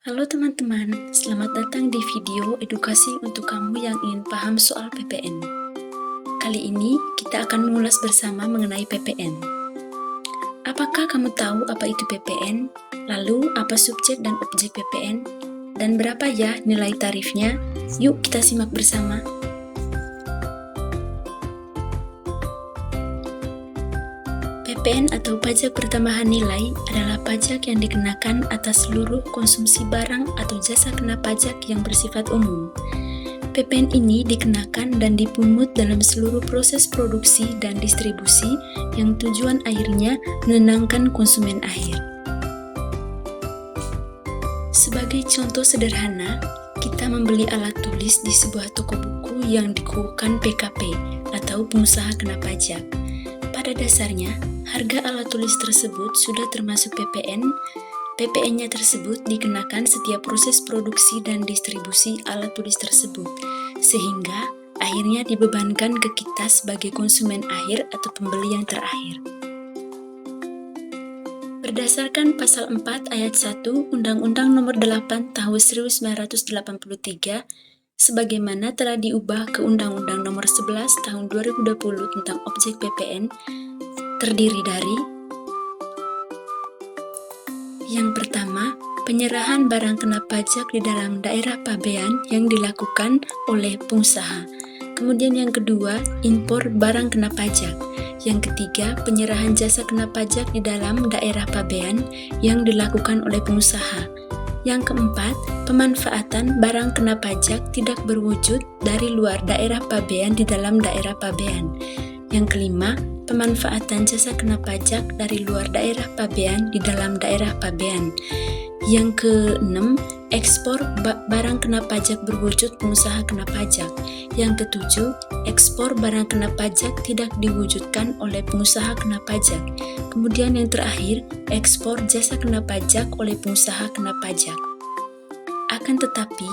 Halo teman-teman, selamat datang di video edukasi untuk kamu yang ingin paham soal PPN. Kali ini kita akan mengulas bersama mengenai PPN. Apakah kamu tahu apa itu PPN? Lalu apa subjek dan objek PPN? Dan berapa ya nilai tarifnya? Yuk kita simak bersama. PPN atau pajak pertambahan nilai adalah pajak yang dikenakan atas seluruh konsumsi barang atau jasa kena pajak yang bersifat umum. PPN ini dikenakan dan dipungut dalam seluruh proses produksi dan distribusi yang tujuan akhirnya menenangkan konsumen akhir. Sebagai contoh sederhana, kita membeli alat tulis di sebuah toko buku yang dikukuhkan PKP atau pengusaha kena pajak. Pada dasarnya, harga alat tulis tersebut sudah termasuk PPN. PPN-nya tersebut dikenakan setiap proses produksi dan distribusi alat tulis tersebut, sehingga akhirnya dibebankan ke kita sebagai konsumen akhir atau pembeli yang terakhir. Berdasarkan Pasal 4 Ayat 1 Undang-Undang Nomor 8 Tahun 1983, sebagaimana telah diubah ke Undang-Undang Nomor 11 Tahun 2020 tentang objek PPN, terdiri dari yang pertama, penyerahan barang kena pajak di dalam daerah pabean yang dilakukan oleh pengusaha. Kemudian yang kedua, impor barang kena pajak. Yang ketiga, penyerahan jasa kena pajak di dalam daerah pabean yang dilakukan oleh pengusaha. Yang keempat, pemanfaatan barang kena pajak tidak berwujud dari luar daerah pabean di dalam daerah pabean. Yang kelima, pemanfaatan jasa kena pajak dari luar daerah pabean di dalam daerah pabean. Yang keenam, ekspor barang kena pajak berwujud pengusaha kena pajak. Yang ketujuh, ekspor barang kena pajak tidak diwujudkan oleh pengusaha kena pajak. Kemudian yang terakhir, ekspor jasa kena pajak oleh pengusaha kena pajak. Akan tetapi,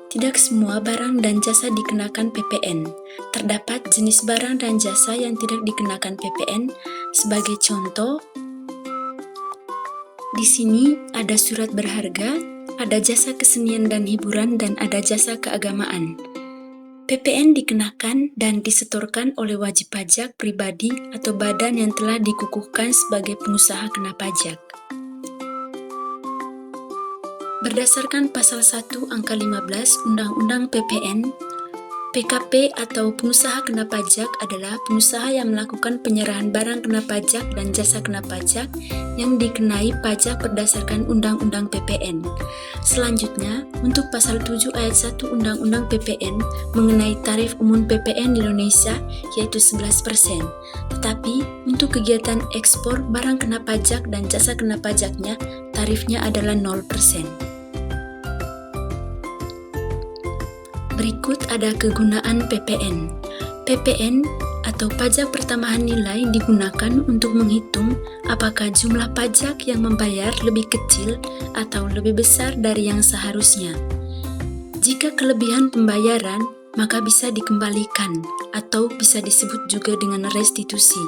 tidak semua barang dan jasa dikenakan PPN. Terdapat jenis barang dan jasa yang tidak dikenakan PPN. Sebagai contoh, di sini ada surat berharga, ada jasa kesenian dan hiburan, dan ada jasa keagamaan. PPN dikenakan dan disetorkan oleh wajib pajak pribadi atau badan yang telah dikukuhkan sebagai pengusaha kena pajak. Berdasarkan Pasal 1 Angka 15 Undang-Undang PPN, PKP atau pengusaha kena pajak adalah pengusaha yang melakukan penyerahan barang kena pajak dan jasa kena pajak yang dikenai pajak berdasarkan Undang-Undang PPN. Selanjutnya, untuk Pasal 7 Ayat 1 Undang-Undang PPN mengenai tarif umum PPN di Indonesia yaitu 11%. Tetapi, untuk kegiatan ekspor barang kena pajak dan jasa kena pajaknya, tarifnya adalah 0%. Berikut ada kegunaan PPN. PPN atau pajak pertambahan nilai digunakan untuk menghitung apakah jumlah pajak yang membayar lebih kecil atau lebih besar dari yang seharusnya. Jika kelebihan pembayaran, maka bisa dikembalikan atau bisa disebut juga dengan restitusi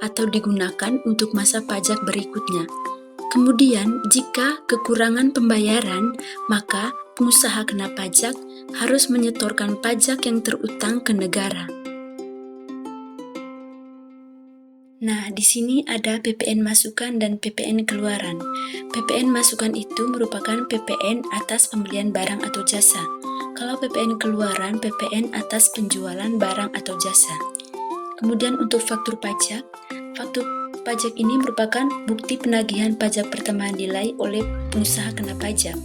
atau digunakan untuk masa pajak berikutnya. Kemudian, jika kekurangan pembayaran, maka pengusaha kena pajak harus menyetorkan pajak yang terutang ke negara. Nah, di sini ada PPN masukan dan PPN keluaran. PPN masukan itu merupakan PPN atas pembelian barang atau jasa. Kalau PPN keluaran, PPN atas penjualan barang atau jasa. Kemudian untuk faktur pajak ini merupakan bukti penagihan pajak pertambahan nilai oleh pengusaha kena pajak.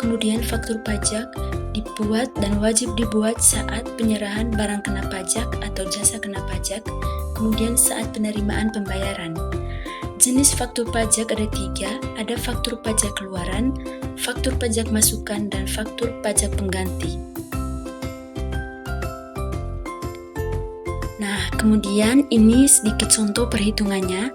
Kemudian faktur pajak dibuat dan wajib dibuat saat penyerahan barang kena pajak atau jasa kena pajak, kemudian saat penerimaan pembayaran. Jenis faktur pajak ada 3, ada faktur pajak keluaran, faktur pajak masukan, dan faktur pajak pengganti. Nah, kemudian ini sedikit contoh perhitungannya.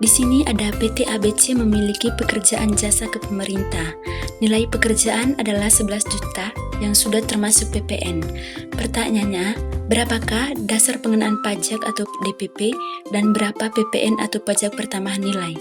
Di sini ada PT ABC memiliki pekerjaan jasa ke pemerintah. Nilai pekerjaan adalah 11 juta yang sudah termasuk PPN. Pertanyaannya, berapakah dasar pengenaan pajak atau DPP dan berapa PPN atau pajak pertambahan nilai?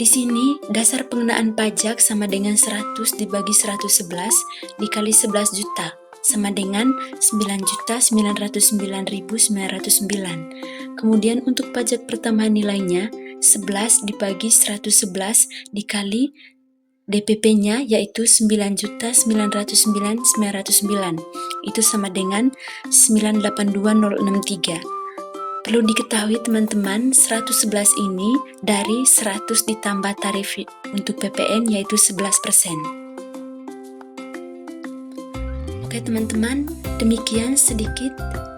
Di sini, dasar pengenaan pajak sama dengan 100 dibagi 111 dikali 11 juta, sama dengan 9.909.909. Kemudian untuk pajak pertambahan nilainya, 11 dibagi 111 dikali DPP-nya yaitu 9.909.909. Itu sama dengan 982.063. Perlu diketahui teman-teman, 111 ini dari 100 ditambah tarif untuk PPN yaitu 11%. Oke teman-teman, demikian sedikit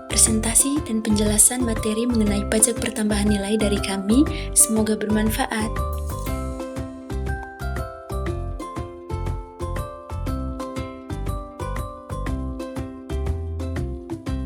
presentasi dan penjelasan materi mengenai pajak pertambahan nilai dari kami. Semoga bermanfaat.